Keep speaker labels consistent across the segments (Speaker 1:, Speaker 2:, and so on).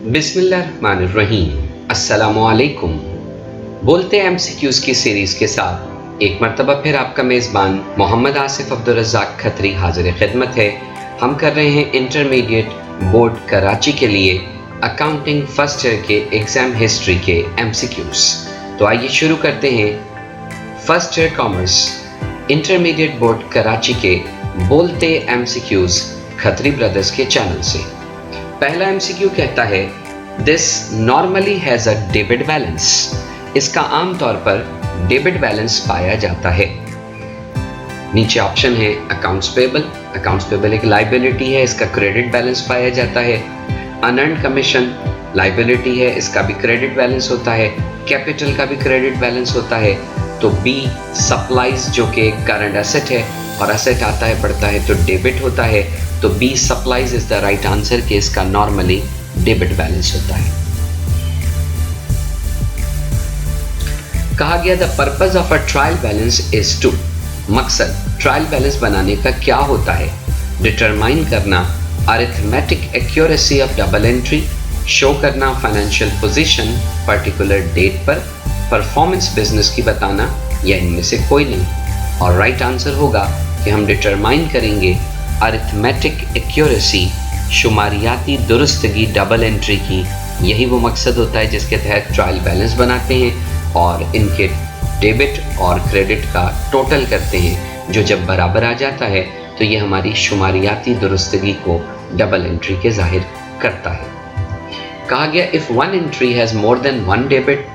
Speaker 1: बिस्मिल्लाहिर्रहमानिर्रहीम। अस्सलामुअलैकुम। बोलते एमसीक्यूज़ की सीरीज़ के साथ एक मरतबा फिर आपका मेज़बान मोहम्मद आसिफ अब्दुल रज़्ज़ाक खत्री हाज़िर खिदमत है। हम कर रहे हैं इंटरमीडिएट बोर्ड कराची के लिए अकाउंटिंग फर्स्ट ईयर के एग्ज़ाम हिस्ट्री के एमसीक्यूज़। तो आइए शुरू करते हैं first year commerce intermediate board Karachi के बोलते एमसीक्यूज़ खत्री ब्रदर्स के चैनल से। पहला एमसीक्यू कहता है this normally has a debit balance. इसका आम तौर पर डेबिट बैलेंस पाया जाता है। नीचे ऑप्शन है अकाउंट्स पेबल। अकाउंट्स पेबल एक लाइबिलिटी है, इसका क्रेडिट बैलेंस पाया जाता है। अनअर्न्ड कमीशन लाइबिलिटी है, इसका भी क्रेडिट बैलेंस होता है। कैपिटल का भी क्रेडिट बैलेंस होता है। तो बी सप्लाईज जो कि करंट एसेट है और एसेट आता है बढ़ता है तो डेबिट होता है। तो B supplies is the right answer कि इसका नॉर्मली डेबिट बैलेंस होता है। कहा गया the purpose of a trial balance is to. मकसद ट्रायल बैलेंस बनाने का क्या होता है? डिटरमाइन करना arithmetic accuracy of double entry, show करना फाइनेंशियल पोजीशन पर्टिकुलर डेट पर, परफॉर्मेंस बिजनेस की बताना, या इनमें से कोई नहीं। और राइट आंसर होगा कि हम डिटरमाइन करेंगे अरिथमेटिक एक्यूरेसी, शुमारियाती दुरुस्तगी डबल एंट्री की। यही वो मकसद होता है जिसके तहत ट्रायल बैलेंस बनाते हैं और इनके डेबिट और क्रेडिट का टोटल करते हैं। जो जब बराबर आ जाता है तो ये हमारी शुमारियाती दुरुस्तगी को डबल एंट्री के जाहिर करता है। कहा गया if one entry has more than one debit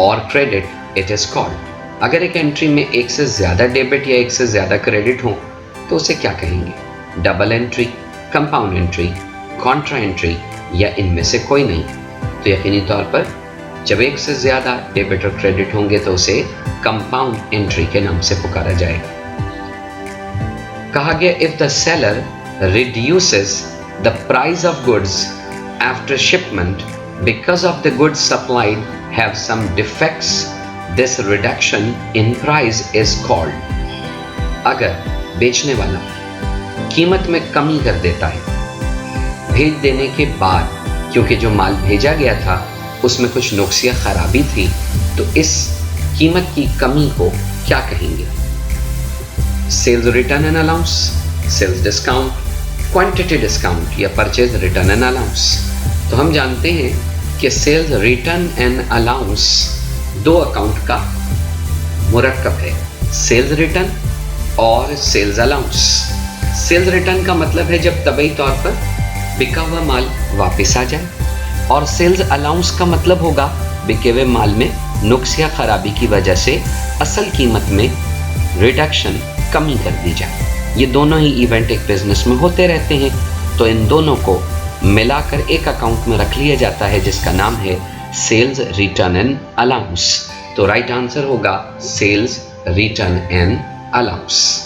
Speaker 1: और क्रेडिट इट इज़ कॉल्ड। अगर एक एंट्री में एक से ज़्यादा डेबिट या एक से ज़्यादा क्रेडिट हो तो उसे क्या कहेंगे? Double entry, compound entry, Contra entry, या इनमें से कोई नहीं। तो यकीनी तौर पर जब एक से ज़्यादा डेबिट और क्रेडिट होंगे तो उसे कंपाउंड एंट्री के नाम से पुकारा जाएगा। कहा गया if the seller reduces the price of goods after shipment because of the goods supplied have some defects, this reduction in price is called. अगर बेचने वाला कीमत में कमी कर देता है भेज देने के बाद, क्योंकि जो माल भेजा गया था उसमें कुछ नुक्स या खराबी थी, तो इस कीमत की कमी को क्या कहेंगे? Sales return and allowance, sales discount, quantity discount, या परचेज रिटर्न एंड अलाउंस। तो हम जानते हैं कि सेल्स रिटर्न एंड अलाउंस दो अकाउंट का मुरक्कब है, सेल्स रिटर्न और सेल्स अलाउंस। सेल्स रिटर्न का मतलब है जब तबई तौर पर बिका हुआ माल वापस आ जाए, और सेल्स अलाउंस का मतलब होगा बिके हुए माल में नुक्स या खराबी की वजह से असल कीमत में रिडक्शन, कमी कर दी जाए। ये दोनों ही इवेंट एक बिजनेस में होते रहते हैं, तो इन दोनों को मिलाकर एक अकाउंट में रख लिया जाता है जिसका नाम है सेल्स रिटर्न एंड अलाउंस। तो राइट आंसर होगा sales return and allowance.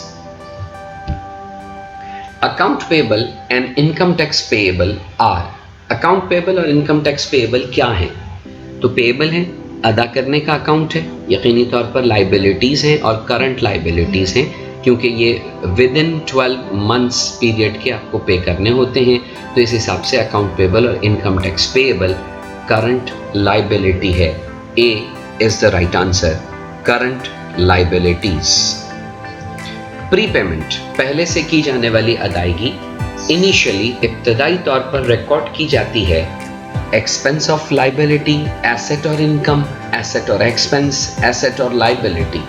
Speaker 1: Account payable and income tax payable are. Account payable और इनकम टैक्स पेएबल क्या है? तो पेएबल है अदा करने का अकाउंट है, यकीनी तौर पर लाइबिलिटीज़ हैं और करंट लाइबिलिटीज़ हैं, क्योंकि ये विद इन 12 मंथ्स पीरियड के आपको पे करने होते हैं। तो इस हिसाब से अकाउंट पेबल और income tax payable current liability है। A is the right answer, current liabilities. Prepayment पहले से की जाने वाली अदायगी इनिशियली इब्तदाई तौर पर रिकॉर्ड की जाती है एक्सपेंस ऑफ लाइबिलिटी, एसेट और इनकम, एसेट और एक्सपेंस, एसेट और लाइबिलिटी।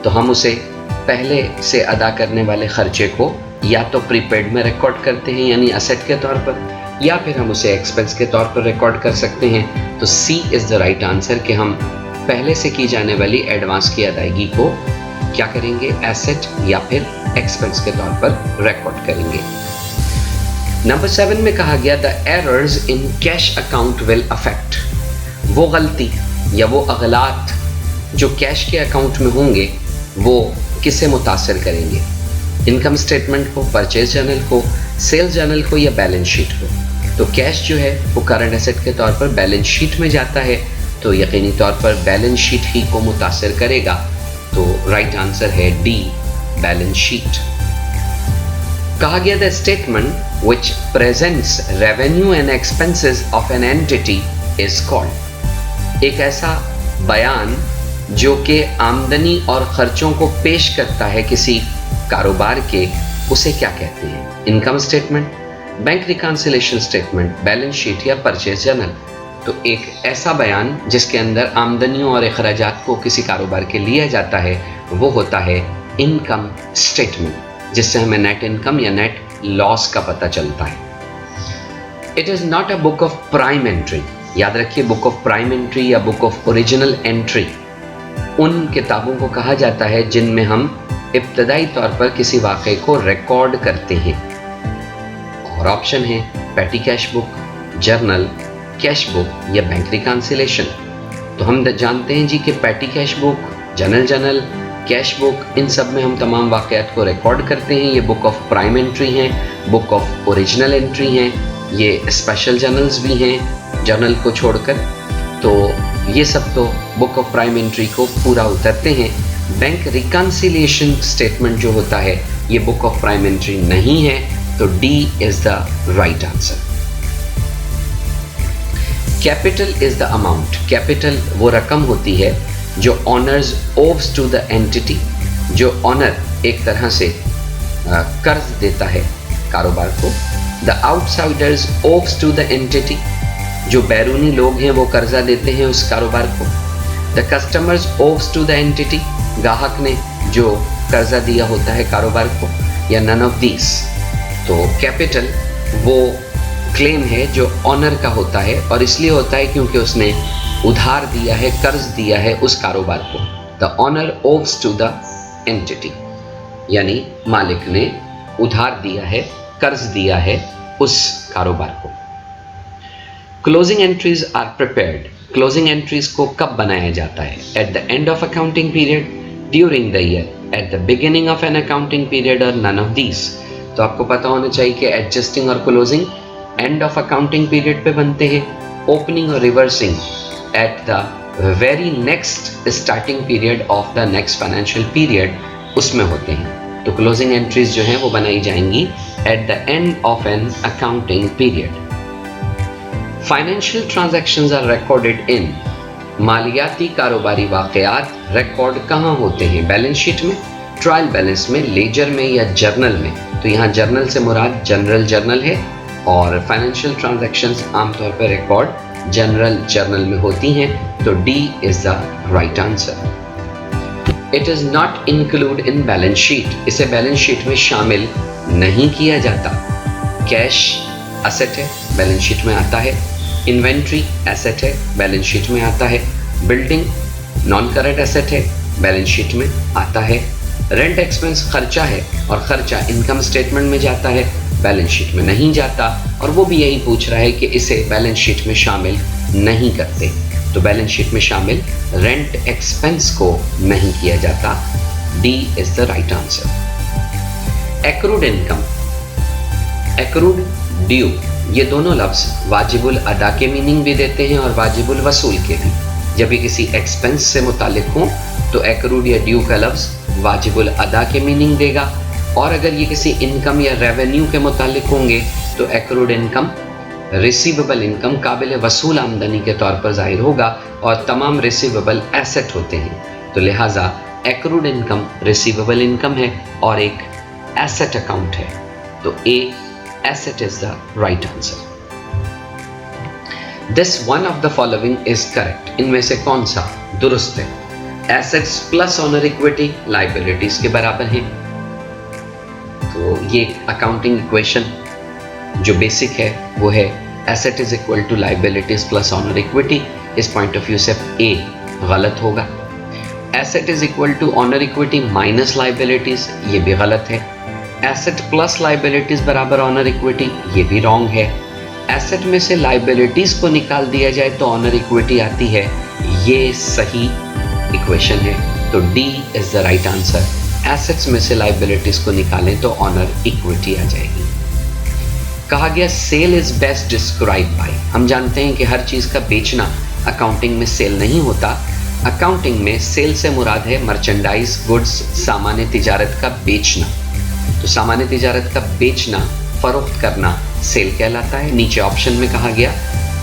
Speaker 1: तो हम उसे पहले से अदा करने वाले खर्चे को या तो प्रीपेड में रिकॉर्ड करते हैं यानी एसेट के तौर पर, या फिर हम उसे एक्सपेंस के तौर पर रिकॉर्ड कर सकते हैं। तो सी इज़ द राइट आंसर कि हम पहले से की जाने वाली एडवांस की अदायगी को क्या करेंगे? एसेट या फिर एक्सपेंस के तौर पर रिकॉर्ड करेंगे। नंबर 7 में कहा गया the errors in cash account will affect. वो गलती या वो अगलात जो कैश के अकाउंट में होंगे वो किसे मुतासिर करेंगे? इनकम स्टेटमेंट को, परचेज जर्नल को, सेल्स जर्नल को, या बैलेंस शीट को? तो कैश जो है वो करंट एसेट के तौर पर बैलेंस शीट में जाता है, तो यकीनी तौर पर बैलेंस शीट ही को मुतासिर करेगा। तो राइट आंसर है डी, बैलेंस शीट। कहा गया the statement which presents revenue and expenses of an entity is called. एक ऐसा बयान जो कि आमदनी और खर्चों को पेश करता है किसी कारोबार के, उसे क्या कहते हैं? Income statement, bank reconciliation statement, balance sheet या परचेज जर्नल। तो एक ऐसा बयान जिसके अंदर आमदनियों और अखराजात को किसी कारोबार के लिया जाता है वो होता है इनकम स्टेटमेंट, जिससे हमें नेट इनकम या नेट लॉस का पता चलता है। It is not a book of prime entry. याद रखिए, बुक ऑफ प्राइम एंट्री या बुक ऑफ ओरिजिनल एंट्री उन किताबों को कहा जाता है जिनमें हम इब्तदाई तौर पर किसी वाक़े को रिकॉर्ड करते हैं। और ऑप्शन है petty cash book, journal, cash book या बैंक रिकॉन्सिलेशन। तो हम जानते हैं जी कि petty cash book, journal, cash book, इन सब में हम तमाम वाक़यात को रिकॉर्ड करते हैं। ये बुक ऑफ प्राइम एंट्री हैं, बुक ऑफ ओरिजिनल एंट्री हैं, ये स्पेशल जर्नल्स भी हैं जर्नल को छोड़कर। तो ये सब तो बुक ऑफ प्राइम एंट्री को पूरा उतरते हैं। बैंक रिकॉन्सिलिएशन स्टेटमेंट जो होता है ये बुक ऑफ प्राइम एंट्री नहीं है, तो D is the right answer. Capital is the amount. Capital वो रकम होती है जो owners owes to the entity, जो ऑनर एक तरह से कर्ज देता है कारोबार को। The outsiders owes to the entity, जो बैरूनी लोग हैं वो कर्जा देते हैं उस कारोबार को। The customers owes to the entity, ग्राहक ने जो कर्जा दिया होता है कारोबार को, या नन ऑफ दीस। तो कैपिटल वो क्लेम है जो ऑनर का होता है, और इसलिए होता है क्योंकि उसने उधार दिया है, कर्ज दिया है उस कारोबार को। The owner owes to the entity, यानी मालिक ने उधार दिया है, कर्ज दिया है उस कारोबार को। Closing entries are prepared. Closing entries को कब बनाया जाता है? At the end of accounting period, during the year, at the beginning of an accounting period और नन ऑफ दीज। तो आपको पता होना चाहिए कि एडजस्टिंग और closing end of accounting period पे बनते हैं, ओपनिंग और reversing at the very next starting period of the next financial period उसमें होते हैं। तो क्लोजिंग एंट्रीज जो हैं वो बनाई जाएंगी at the end of an accounting period. Financial transactions are recorded in. मालियाती कारोबारी वाक़यात रिकॉर्ड कहाँ होते हैं? बैलेंस शीट में, ट्रायल बैलेंस में, लेजर में या जर्नल में। तो यहाँ जर्नल से मुराद जनरल जर्नल है, और फाइनेंशियल ट्रांजैक्शंस आमतौर पर रिकॉर्ड जनरल जर्नल में होती हैं। तो D is the right answer. It is not include in balance sheet. इसे बैलेंस शीट में शामिल नहीं किया जाता। कैश एसेट है, बैलेंस शीट में आता है। इन्वेंट्री एसेट है, बैलेंस शीट में आता है। बिल्डिंग नॉन करंट एसेट है, बैलेंस शीट में आता है। रेंट एक्सपेंस खर्चा है, और खर्चा इनकम स्टेटमेंट में जाता है, बैलेंस शीट में नहीं जाता। और वो भी यही पूछ रहा है कि इसे बैलेंस शीट में शामिल नहीं करते। तो बैलेंस शीट में शामिल रेंट एक्सपेंस को नहीं किया जाता। D is the right answer. Accrued income, accrued, due, ये दोनों लफ्ज़ वाजिबुल अदा के मीनिंग भी देते हैं और वाजिबुल वसूल के भी। जब ये किसी एक्सपेंस से मुतालिक हों तो एक्रूड या ड्यू का लफ्ज़ वाजिबुल अदा के मीनिंग देगा, और अगर ये किसी इनकम या रेवेन्यू के मुतालिक होंगे तो एक्रूड इनकम रिसीवेबल इनकम, काबिल वसूल आमदनी के तौर पर जाहिर होगा, और तमाम रिसीवेबल एसेट होते हैं। तो लिहाजा एक्रूड इनकम रिसीवेबल इनकम है और एक एसेट अकाउंट है। तो ए asset is the right answer. This one of the following is correct. इनमें से कौन सा दुरुस्त है? Assets plus owner equity liabilities के बराबर है। तो ये अकाउंटिंग इक्वेशन जो बेसिक है वो है asset is equal to liabilities plus owner equity. इस पॉइंट ऑफ व्यू से ए गलत होगा। Asset is equal to owner equity minus liabilities, ये भी गलत है। एसेट प्लस लाइबिलिटीज बराबर ऑनर इक्विटी, ये भी रॉन्ग है। एसेट में से लाइबिलिटीज को निकाल दिया जाए तो ऑनर इक्विटी आती है, ये सही इक्वेशन है। तो D is the right answer. Assets में से लाइबिलिटीज को निकालें तो ऑनर इक्विटी आ जाएगी। कहा गया sale is best describe by. हम जानते हैं कि हर चीज का बेचना अकाउंटिंग में सेल नहीं होता। अकाउंटिंग में सेल से मुराद है मर्चेंडाइज, गुड्स, सामान्य तिजारत का बेचना। तो सामान्य तिजारत का बेचना, फरोख्त करना सेल कहलाता है। नीचे ऑप्शन में कहा गया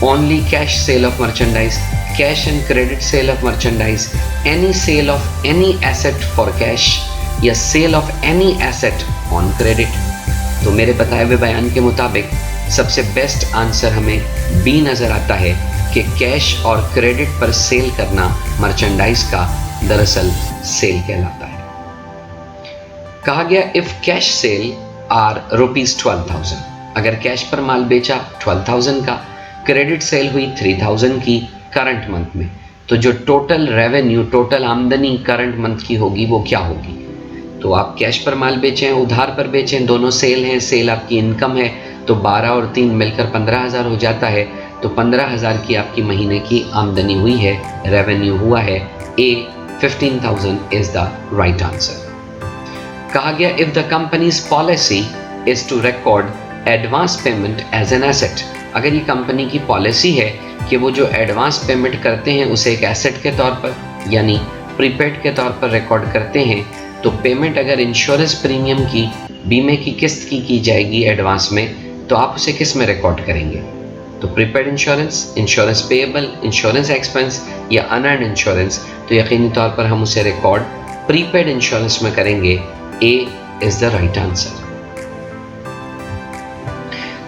Speaker 1: only cash sale of merchandise, cash and credit sale of merchandise, any sale of any asset for cash या sale of any asset on credit. तो मेरे बताए हुए बयान के मुताबिक सबसे बेस्ट आंसर हमें बी नज़र आता है कि कैश और क्रेडिट पर सेल करना मर्चेंडाइज का दरअसल सेल कहलाता है। कहा गया इफ कैश सेल आर ₹12,000, अगर कैश पर माल बेचा 12,000 का, क्रेडिट सेल हुई 3,000 की करंट मंथ में, तो जो टोटल रेवेन्यू, टोटल आमदनी करंट मंथ की होगी वो क्या होगी? तो आप कैश पर माल बेचें, उधार पर बेचें, दोनों सेल हैं, सेल आपकी इनकम है, तो 12 और 3 मिलकर 15,000 हो जाता है। तो 15,000 की आपकी महीने की आमदनी हुई है, रेवेन्यू हुआ है। A 15,000 is the right answer. कहा गया if the company's policy is to record advance payment as an asset, अगर ये कंपनी की पॉलिसी है कि वो जो एडवांस पेमेंट करते हैं उसे एक एसेट के तौर पर यानी प्रीपेड के तौर पर रिकॉर्ड करते हैं, तो पेमेंट अगर इंश्योरेंस प्रीमियम की, बीमे की किस्त की जाएगी एडवांस में, तो आप उसे किस में रिकॉर्ड करेंगे? तो prepaid insurance, insurance payable, insurance expense या अनअर्न्ड इंश्योरेंस, तो यकीनी तौर पर हम उसे रिकॉर्ड प्रीपेड इंश्योरेंस में करेंगे। A is the right answer.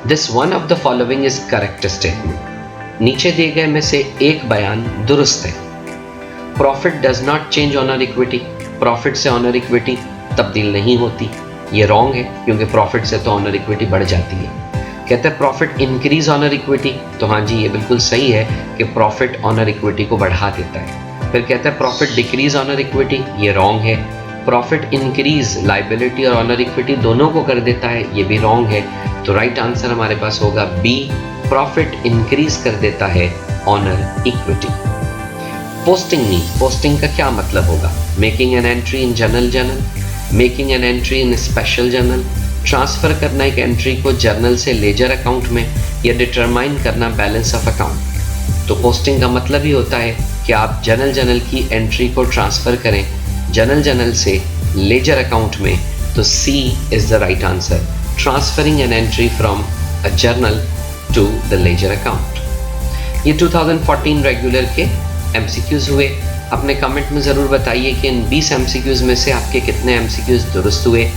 Speaker 1: This one of the following is correct statement, नीचे दिए गए में से एक बयान दुरुस्त है। Profit does not change owner equity, profit से ऑनर इक्विटी तब्दील नहीं होती, ये रॉन्ग है क्योंकि प्रॉफिट से तो ऑनर इक्विटी बढ़ जाती है। कहते हैं प्रॉफिट इंक्रीज ऑनर इक्विटी, तो हाँ जी ये बिल्कुल सही है कि प्रॉफिट ऑनर इक्विटी को बढ़ा देता है। फिर कहते हैं प्रॉफिट डिक्रीज ऑनर इक्विटी, ये रॉन्ग है। प्रॉफिट इंक्रीज लाइबिलिटी और ऑनर इक्विटी दोनों को कर देता है, ये भी रॉन्ग है। तो राइट आंसर हमारे पास होगा बी, प्रॉफिट इंक्रीज कर देता है honour equity. Posting need, posting का क्या मतलब होगा? Making an entry in general journal, making an entry in special journal, transfer करना एक एंट्री को जर्नल से लेजर अकाउंट में, या डिटरमाइन करना बैलेंस ऑफ अकाउंट। तो पोस्टिंग का मतलब ही होता है कि आप जनरल जर्नल की एंट्री को ट्रांसफर करें जनरल जर्नल से लेजर अकाउंट में, तो C is the right answer, transferring an entry from a journal to the ledger account. ये 2014 रेगुलर के MCQs हुए। अपने कमेंट में ज़रूर बताइए कि इन 20 MCQs में से आपके कितने MCQs दुरुस्त हुए।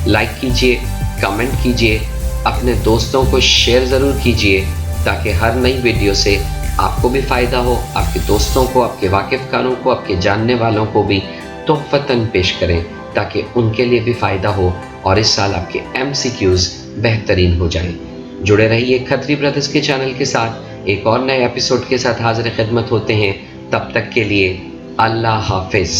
Speaker 1: लाइक कीजिए, कमेंट कीजिए, अपने दोस्तों को शेयर ज़रूर कीजिए ताकि हर नई वीडियो से आपको भी फ़ायदा हो, आपके दोस्तों को, आपके वाकिफ़कारों को, आपके जानने वालों को भी तोहफ़तन पेश करें ताकि उनके लिए भी फ़ायदा हो और इस साल आपके MCQs बेहतरीन हो जाएं। जुड़े रहिए खत्री ब्रदर्स के चैनल के साथ, एक और नए एपिसोड के साथ हाज़िर खिदमत होते हैं। तब तक के लिए अल्लाह हाफिज़।